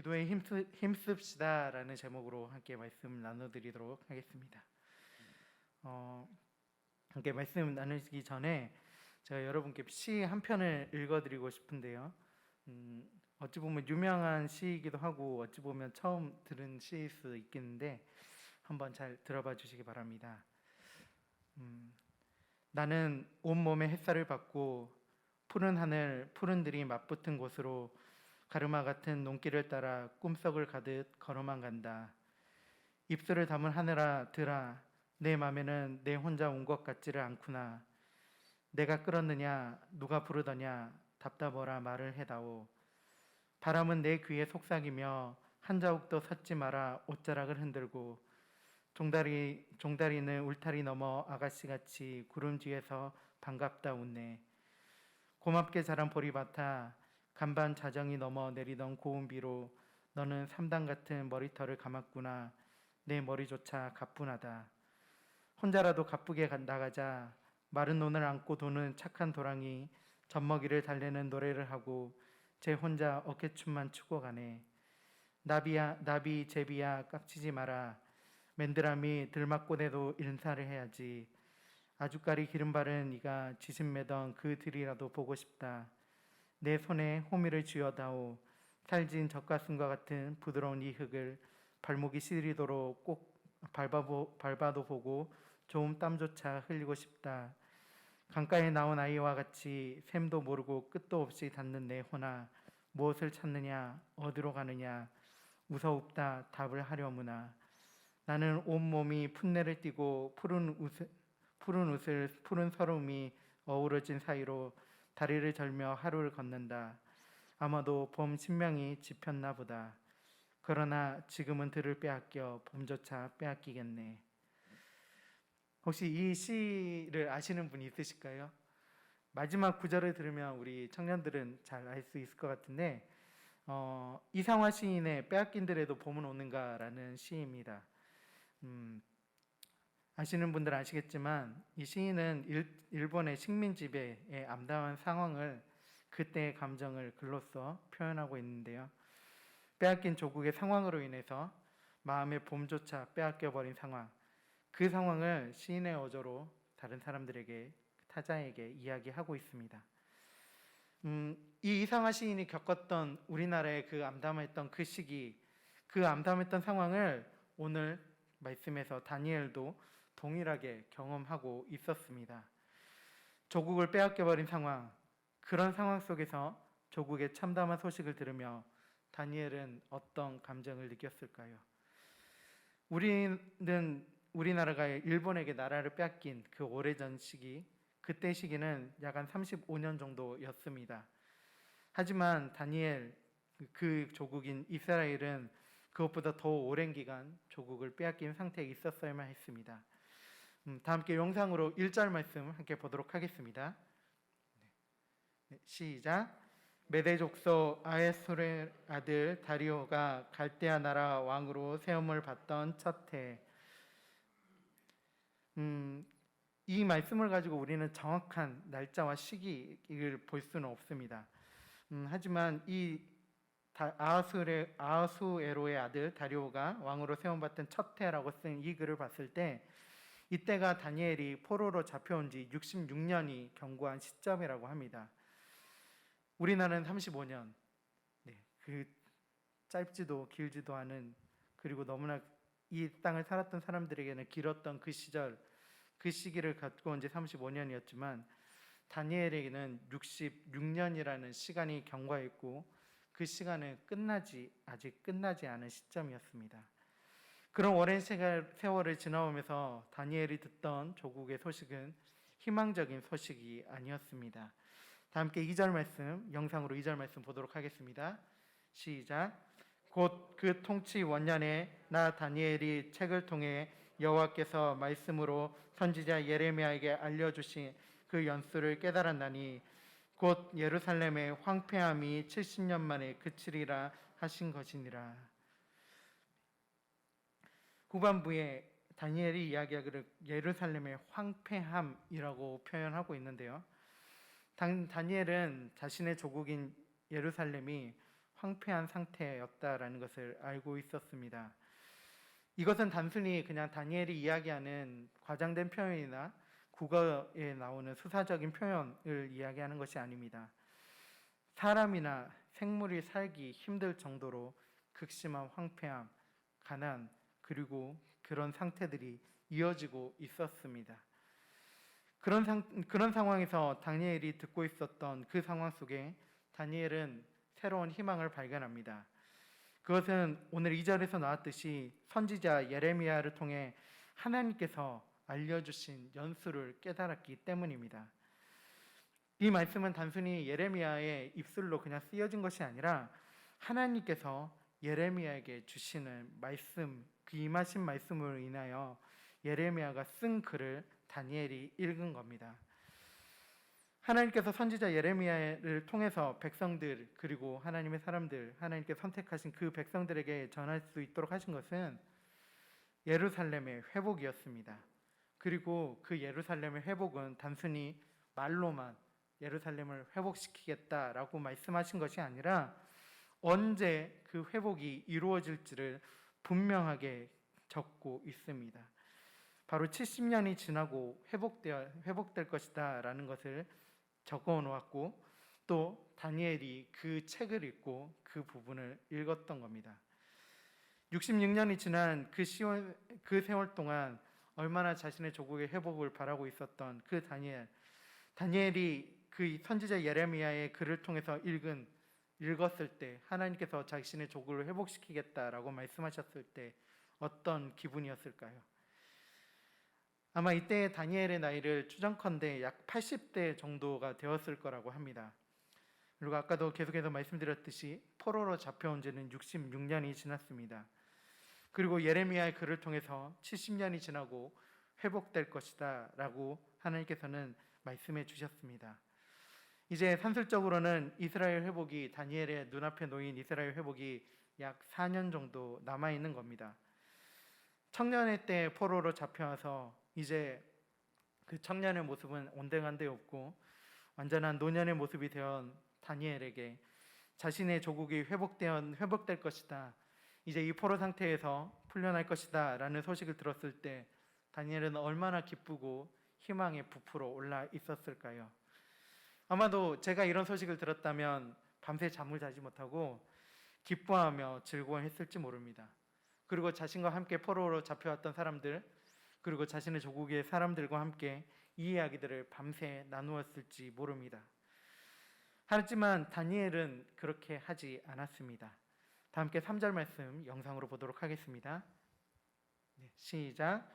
기도에 힘씁시다라는 제목으로 함께 말씀 나눠드리도록 하겠습니다. 함께 말씀 나누기 전에 제가 여러분께 시 한 편을 읽어드리고 싶은데요. 어찌 보면 유명한 시이기도 하고 어찌 보면 처음 들은 시일 수 있겠는데 한번 잘 들어봐 주시기 바랍니다. 나는 온몸에 햇살을 받고 푸른 하늘, 푸른 들이 맞붙은 곳으로 가르마 같은 논길을 따라 꿈속을 가듯 걸어만 간다. 입술을 담은 하늘아 들아, 내 맘에는 내 혼자 온 것 같지를 않구나. 내가 끌었느냐 누가 부르더냐 답답어라 말을 해다오. 바람은 내 귀에 속삭이며 한 자욱도 섰지 마라 옷자락을 흔들고, 종다리는 울타리 넘어 아가씨같이 구름 뒤에서 반갑다 웃네. 고맙게 자란 보리밭아, 간반 자정이 넘어 내리던 고운 비로 너는 삼단 같은 머리털을 감았구나. 내 머리조차 가뿐하다. 혼자라도 가쁘게 나가자. 마른 논을 안고 도는 착한 도랑이 젖먹이를 달래는 노래를 하고 제 혼자 어깨춤만 추고 가네. 나비 제비야 깍치지 마라. 맨드라미 들맞고내도 인사를 해야지. 아주까리 기름 바른 이가 지신 매던 그 들이라도 보고 싶다. 내 손에 호미를 쥐어다오. 살진 젖가슴과 같은 부드러운 이 흙을 발목이 시리도록 꼭 밟아도 보고 좋은 땀조차 흘리고 싶다. 강가에 나온 아이와 같이 샘도 모르고 끝도 없이 닿는 내 혼아, 무엇을 찾느냐 어디로 가느냐 무서웁다 답을 하려무나. 나는 온몸이 풋내를 띠고 푸른 서름이 어우러진 사이로 다리를 절며 하루를 걷는다. 아마도 봄 신명이 지폈나 보다. 그러나 지금은 들을 빼앗겨 봄조차 빼앗기겠네. 혹시 이 시를 아시는 분이 있으실까요? 마지막 구절을 들으면 우리 청년들은 잘 알 수 있을 것 같은데, 이상화 시인의 빼앗긴들에도 봄은 오는가라는 시입니다. 아시는 분들은 아시겠지만 이 시인은 일본의 식민 지배의 암담한 상황을, 그때의 감정을 글로써 표현하고 있는데요. 빼앗긴 조국의 상황으로 인해서 마음의 봄조차 빼앗겨버린 상황, 그 상황을 시인의 어조로 다른 사람들에게, 타자에게 이야기하고 있습니다. 이 이상화 시인이 겪었던 우리나라의 그 암담했던 그 시기, 그 암담했던 상황을 오늘 말씀에서 다니엘도 동일하게 경험하고 있었습니다. 조국을 빼앗겨버린 상황, 그런 상황 속에서 조국의 참담한 소식을 들으며 다니엘은 어떤 감정을 느꼈을까요? 우리나라가 일본에게 나라를 빼앗긴 그 오래전 시기, 그때 시기는 약 한 35년 정도였습니다. 하지만 다니엘, 그 조국인 이스라엘은 그것보다 더 오랜 기간 조국을 빼앗긴 상태에 있었어야만 했습니다. 다 함께 영상으로 1절 말씀 함께 보도록 하겠습니다. 시작. 메대 족속 아에솔의 아들 다리오가 갈대아 나라 왕으로 세움을 받던 첫 해. 이 말씀을 가지고 우리는 정확한 날짜와 시기를 볼 수는 없습니다. 하지만 이 아하수에로의 아들 다리오가 왕으로 세움받던 첫 해라고 쓴 이 글을 봤을 때, 이때가 다니엘이 포로로 잡혀온 지 66년이 경과한 시점이라고 합니다. 우리나라는 35년, 그 짧지도 길지도 않은, 그리고 너무나 이 땅을 살았던 사람들에게는 길었던 그 시절, 그 시기를 갖고 온 지 35년이었지만 다니엘에게는 66년이라는 시간이 경과했고, 그 시간은 아직 끝나지 않은 시점이었습니다. 그런 오랜 세월을 지나오면서 다니엘이 듣던 조국의 소식은 희망적인 소식이 아니었습니다. 다 함께 2절 말씀, 영상으로 2절 말씀 보도록 하겠습니다. 시작. 곧 그 통치 원년에 나 다니엘이 책을 통해 여호와께서 말씀으로 선지자 예레미야에게 알려주신 그 연수를 깨달았나니 곧 예루살렘의 황폐함이 70년 만에 그치리라 하신 것이니라. 후반부에 다니엘이 이야기하기를 예루살렘의 황폐함이라고 표현하고 있는데요. 다니엘은 자신의 조국인 예루살렘이 황폐한 상태였다라는 것을 알고 있었습니다. 이것은 단순히 그냥 다니엘이 이야기하는 과장된 표현이나 국어에 나오는 수사적인 표현을 이야기하는 것이 아닙니다. 사람이나 생물이 살기 힘들 정도로 극심한 황폐함, 가난, 그리고 그런 상태들이 이어지고 있었습니다. 그런 상황에서 다니엘이 듣고 있었던 그 상황 속에 다니엘은 새로운 희망을 발견합니다. 그것은 오늘 2절에서 나왔듯이 선지자 예레미야를 통해 하나님께서 알려주신 연수를 깨달았기 때문입니다. 이 말씀은 단순히 예레미야의 입술로 그냥 쓰여진 것이 아니라 하나님께서 예레미야에게 주시는 말씀, 그 임하신 말씀으로 인하여 예레미야가 쓴 글을 다니엘이 읽은 겁니다. 하나님께서 선지자 예레미야를 통해서 백성들, 그리고 하나님의 사람들, 하나님께 선택하신 그 백성들에게 전할 수 있도록 하신 것은 예루살렘의 회복이었습니다. 그리고 그 예루살렘의 회복은 단순히 말로만 예루살렘을 회복시키겠다라고 말씀하신 것이 아니라 언제 그 회복이 이루어질지를 분명하게 적고 있습니다. 바로 70년이 지나고 회복될 것이다 라는 것을 적어 놓았고, 또 다니엘이 그 책을 읽고 그 부분을 읽었던 겁니다. 66년이 지난 그 세월 동안 얼마나 자신의 조국의 회복을 바라고 있었던 그 다니엘이 그 선지자 예레미야의 글을 통해서 읽었을 때, 하나님께서 자신의 조국을 회복시키겠다라고 말씀하셨을 때 어떤 기분이었을까요? 아마 이때 다니엘의 나이를 추정컨대 약 80대 정도가 되었을 거라고 합니다. 그리고 아까도 계속해서 말씀드렸듯이 포로로 잡혀온 지는 66년이 지났습니다. 그리고 예레미야의 글을 통해서 70년이 지나고 회복될 것이다 라고 하나님께서는 말씀해 주셨습니다. 이제 산술적으로는 이스라엘 회복이, 다니엘의 눈앞에 놓인 이스라엘 회복이 약 4년 정도 남아있는 겁니다. 청년의 때 포로로 잡혀와서 이제 그 청년의 모습은 온데간 데 없고 완전한 노년의 모습이 되어 다니엘에게 자신의 조국이 회복될 것이다, 이제 이 포로 상태에서 풀려날 것이다 라는 소식을 들었을 때 다니엘은 얼마나 기쁘고 희망에 부풀어 올라 있었을까요? 아마도 제가 이런 소식을 들었다면 밤새 잠을 자지 못하고 기뻐하며 즐거워했을지 모릅니다. 그리고 자신과 함께 포로로 잡혀왔던 사람들, 그리고 자신의 조국의 사람들과 함께 이 이야기들을 밤새 나누었을지 모릅니다. 하지만 다니엘은 그렇게 하지 않았습니다. 다 함께 3절 말씀 영상으로 보도록 하겠습니다. 시작.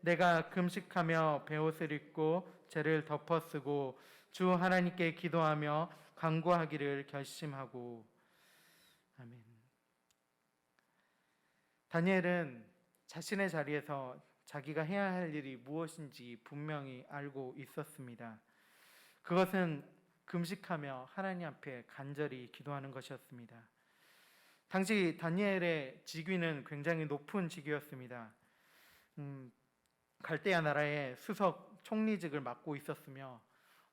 내가 금식하며 베옷을 입고 죄를 덮어쓰고 주 하나님께 기도하며 간구하기를 결심하고. 아멘. 다니엘은 자신의 자리에서 자기가 해야 할 일이 무엇인지 분명히 알고 있었습니다. 그것은 금식하며 하나님 앞에 간절히 기도하는 것이었습니다. 당시 다니엘의 직위는 굉장히 높은 직위였습니다. 갈대아 나라의 수석 총리직을 맡고 있었으며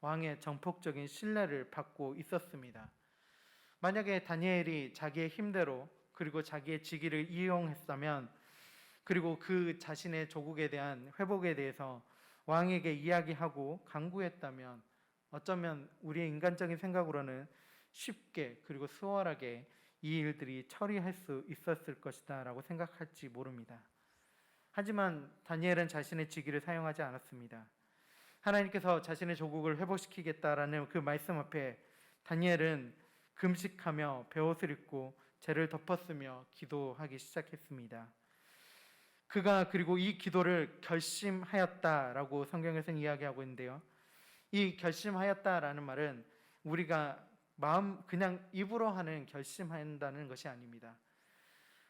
왕의 전폭적인 신뢰를 받고 있었습니다. 만약에 다니엘이 자기의 힘대로 그리고 자기의 직위를 이용했다면, 그리고 그 자신의 조국에 대한 회복에 대해서 왕에게 이야기하고 간구했다면, 어쩌면 우리의 인간적인 생각으로는 쉽게 그리고 수월하게 이 일들이 처리할 수 있었을 것이다 라고 생각할지 모릅니다. 하지만 다니엘은 자신의 직위를 사용하지 않았습니다. 하나님께서 자신의 조국을 회복시키겠다라는 그 말씀 앞에 다니엘은 금식하며 베옷을 입고 죄를 덮었으며 기도하기 시작했습니다. 그가 그리고 이 기도를 결심하였다라고 성경에서는 이야기하고 있는데요, 이 결심하였다라는 말은 우리가 그냥 입으로 하는 결심한다는 것이 아닙니다.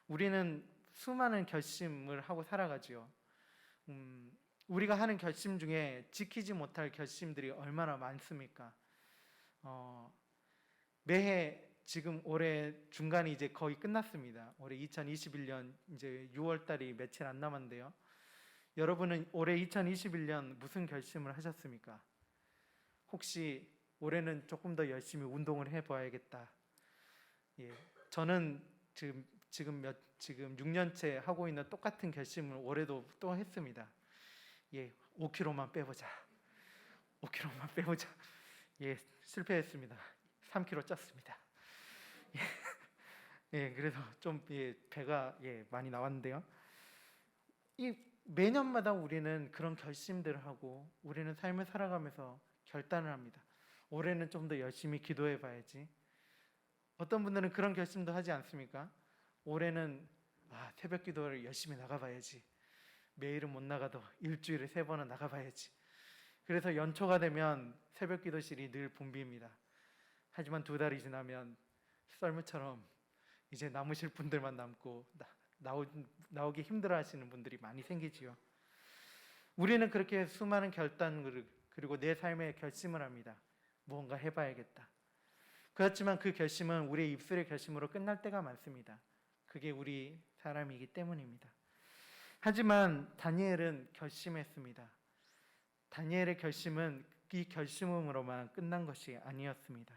우리는 수많은 결심을 하고 살아가지요. 우리가 하는 결심 중에 지키지 못할 결심들이 얼마나 많습니까? 매해 지금 올해 중간이 이제 거의 끝났습니다. 올해 2021년 이제 6월 달이 며칠 안 남았는데요. 여러분은 올해 2021년 무슨 결심을 하셨습니까? 혹시 올해는 조금 더 열심히 운동을 해봐야겠다, 저는 지금 6년째 하고 있는 똑같은 결심을 올해도 또 했습니다. 5kg만 빼보자. 5kg만 빼보자. 실패했습니다. 3kg 쪘습니다. 그래서 좀 배가 많이 나왔는데요. 매년마다 우리는 그런 결심들을 하고 우리는 삶을 살아가면서 결단을 합니다. 올해는 좀 더 열심히 기도해 봐야지. 어떤 분들은 그런 결심도 하지 않습니까? 올해는 새벽 기도를 열심히 나가봐야지. 매일은 못 나가도 일주일에 3번은 나가봐야지. 그래서 연초가 되면 새벽 기도실이 늘 붐빕니다. 하지만 2달이 지나면 썰물처럼 이제 남으실 분들만 남고 나오기 힘들어하시는 분들이 많이 생기지요. 우리는 그렇게 수많은 결단을 그리고 내 삶에 결심을 합니다. 무언가 해봐야겠다. 그렇지만 그 결심은 우리의 입술의 결심으로 끝날 때가 많습니다. 그게 우리 사람이기 때문입니다. 하지만 다니엘은 결심했습니다. 다니엘의 결심은 이 결심으로만 끝난 것이 아니었습니다.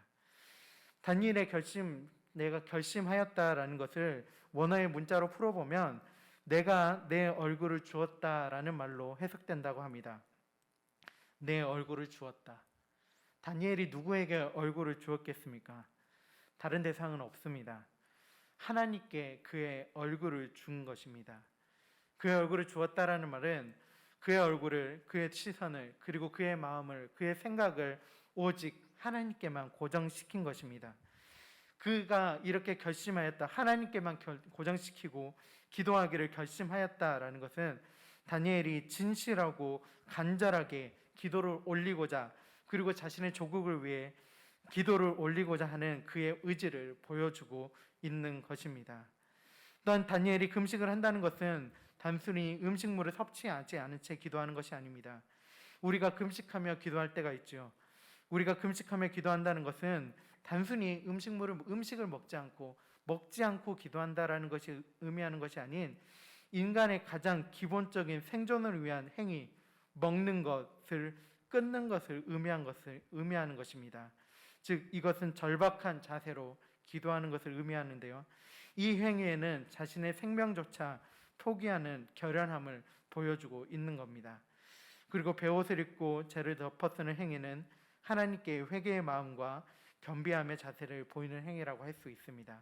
다니엘의 결심, 내가 결심하였다라는 것을 원어의 문자로 풀어보면 내가 내 얼굴을 주었다라는 말로 해석된다고 합니다. 내 얼굴을 주었다. 다니엘이 누구에게 얼굴을 주었겠습니까? 다른 대상은 없습니다. 하나님께 그의 얼굴을 준 것입니다. 그의 얼굴을 주었다라는 말은 그의 얼굴을, 그의 시선을, 그리고 그의 마음을, 그의 생각을 오직 하나님께만 고정시킨 것입니다. 그가 이렇게 결심하였다, 하나님께만 고정시키고 기도하기를 결심하였다라는 것은 다니엘이 진실하고 간절하게 기도를 올리고자, 그리고 자신의 조국을 위해 기도를 올리고자 하는 그의 의지를 보여주고 있는 것입니다. 또한 다니엘이 금식을 한다는 것은 단순히 음식물을 섭취하지 않은 채 기도하는 것이 아닙니다. 우리가 금식하며 기도할 때가 있죠. 우리가 금식하며 기도한다는 것은 단순히 음식을 먹지 않고 기도한다라는 것이 의미하는 것이 아닌 인간의 가장 기본적인 생존을 위한 행위, 먹는 것을 끊는 것을 의미하는 것입니다. 즉 이것은 절박한 자세로 기도하는 것을 의미하는데요. 이 행위에는 자신의 생명조차 포기하는 결연함을 보여주고 있는 겁니다. 그리고 베옷을 입고 죄를 덮어쓰는 행위는 하나님께 회개의 마음과 겸비함의 자세를 보이는 행위라고 할 수 있습니다.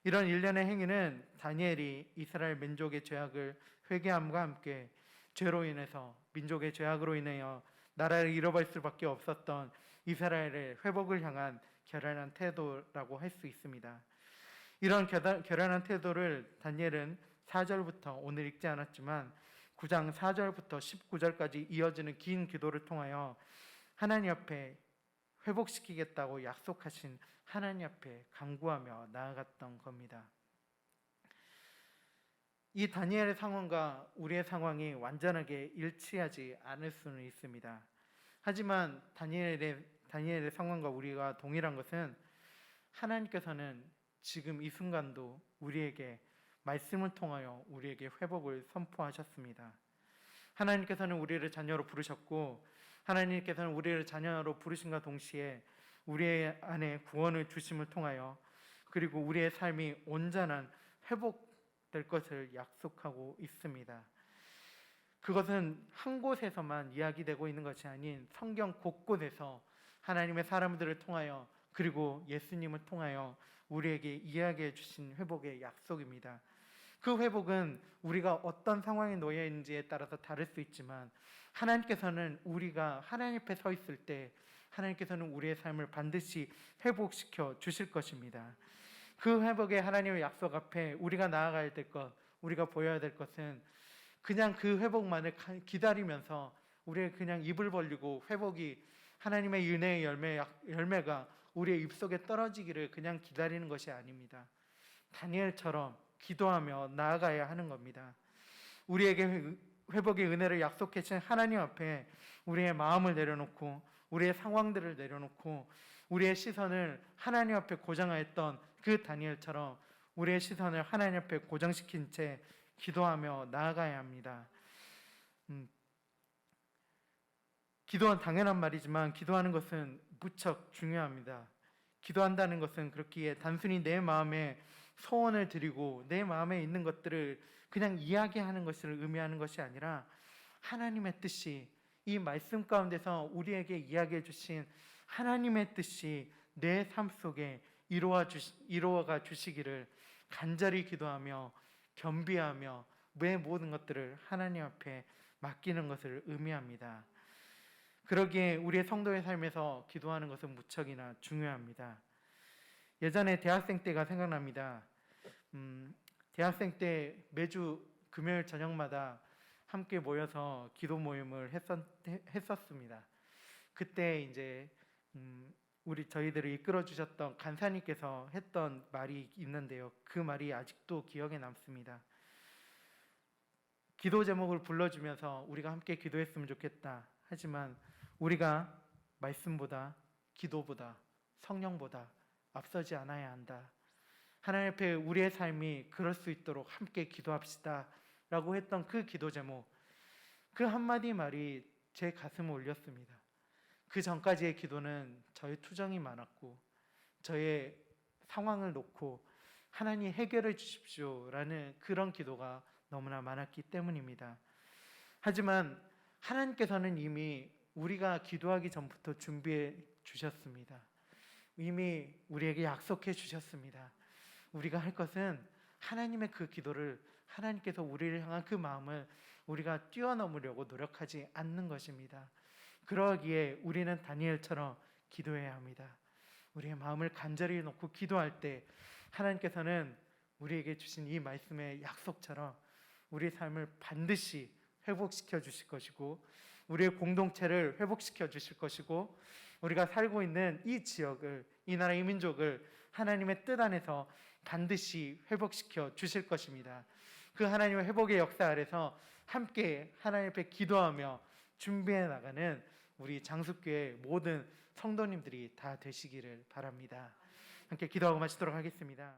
이런 일련의 행위는 다니엘이 이스라엘 민족의 죄악을 회개함과 함께 죄로 인해서, 민족의 죄악으로 인하여 나라를 잃어버릴 수밖에 없었던 이스라엘의 회복을 향한 결연한 태도라고 할 수 있습니다. 이런 결연한 태도를 다니엘은 4절부터 오늘 읽지 않았지만 9장 4절부터 19절까지 이어지는 긴 기도를 통하여 하나님 앞에 회복시키겠다고 약속하신 하나님 앞에 간구하며 나아갔던 겁니다. 이 다니엘의 상황과 우리의 상황이 완전하게 일치하지 않을 수는 있습니다. 하지만 다니엘의 상황과 우리가 동일한 것은 하나님께서는 지금 이 순간도 우리에게 말씀을 통하여 우리에게 회복을 선포하셨습니다. 하나님께서는 우리를 자녀로 부르셨고 하나님께서는 우리를 자녀로 부르심과 동시에 우리의 안에 구원을 주심을 통하여 그리고 우리의 삶이 온전한 회복될 것을 약속하고 있습니다. 그것은 한 곳에서만 이야기되고 있는 것이 아닌 성경 곳곳에서 하나님의 사람들을 통하여 그리고 예수님을 통하여 우리에게 이야기해 주신 회복의 약속입니다. 그 회복은 우리가 어떤 상황에 놓여 있는지에 따라서 다를 수 있지만 하나님께서는 우리가 하나님 앞에 서 있을 때 하나님께서는 우리의 삶을 반드시 회복시켜 주실 것입니다. 그 회복의 하나님의 약속 앞에 우리가 나아가야 될 것, 우리가 보여야 될 것은 그냥 그 회복만을 기다리면서 우리가 그냥 입을 벌리고 회복이 하나님의 은혜의 열매가 우리의 입속에 떨어지기를 그냥 기다리는 것이 아닙니다. 다니엘처럼 기도하며 나아가야 하는 겁니다. 우리에게 회복의 은혜를 약속해 주신 하나님 앞에 우리의 마음을 내려놓고 우리의 상황들을 내려놓고 우리의 시선을 하나님 앞에 고정하였던 그 다니엘처럼 우리의 시선을 하나님 앞에 고정시킨 채 기도하며 나아가야 합니다. 기도는 당연한 말이지만 기도하는 것은 무척 중요합니다. 기도한다는 것은 그렇기에 단순히 내 마음에 소원을 드리고 내 마음에 있는 것들을 그냥 이야기하는 것을 의미하는 것이 아니라 하나님의 뜻이 이 말씀 가운데서 우리에게 이야기해 주신 하나님의 뜻이 내 삶 속에 이루어가 주시기를 간절히 기도하며 겸비하며 내 모든 것들을 하나님 앞에 맡기는 것을 의미합니다. 그러기에 우리의 성도의 삶에서 기도하는 것은 무척이나 중요합니다. 예전에 대학생 때가 생각납니다. 대학생 때 매주 금요일 저녁마다 함께 모여서 기도 모임을 했었습니다. 그때 이제 저희들을 이끌어 주셨던 간사님께서 했던 말이 있는데요. 그 말이 아직도 기억에 남습니다. 기도 제목을 불러주면서 우리가 함께 기도했으면 좋겠다. 하지만 우리가 말씀보다 기도보다 성령보다 앞서지 않아야 한다. 하나님 앞에 우리의 삶이 그럴 수 있도록 함께 기도합시다 라고 했던 그 기도 제목, 그 한마디 말이 제 가슴을 울렸습니다. 그 전까지의 기도는 저의 투정이 많았고 저의 상황을 놓고 하나님 해결해 주십시오 라는 그런 기도가 너무나 많았기 때문입니다. 하지만 하나님께서는 이미 우리가 기도하기 전부터 준비해 주셨습니다. 이미 우리에게 약속해 주셨습니다. 우리가 할 것은 하나님의 그 기도를, 하나님께서 우리를 향한 그 마음을 우리가 뛰어넘으려고 노력하지 않는 것입니다. 그러기에 우리는 다니엘처럼 기도해야 합니다. 우리의 마음을 간절히 놓고 기도할 때 하나님께서는 우리에게 주신 이 말씀의 약속처럼 우리의 삶을 반드시 회복시켜 주실 것이고 우리의 공동체를 회복시켜 주실 것이고 우리가 살고 있는 이 지역을, 이 나라, 이 민족을 하나님의 뜻 안에서 반드시 회복시켜 주실 것입니다. 그 하나님의 회복의 역사 아래서 함께 하나님 앞에 기도하며 준비해 나가는 우리 장숙교회 모든 성도님들이 다 되시기를 바랍니다. 함께 기도하고 마치도록 하겠습니다.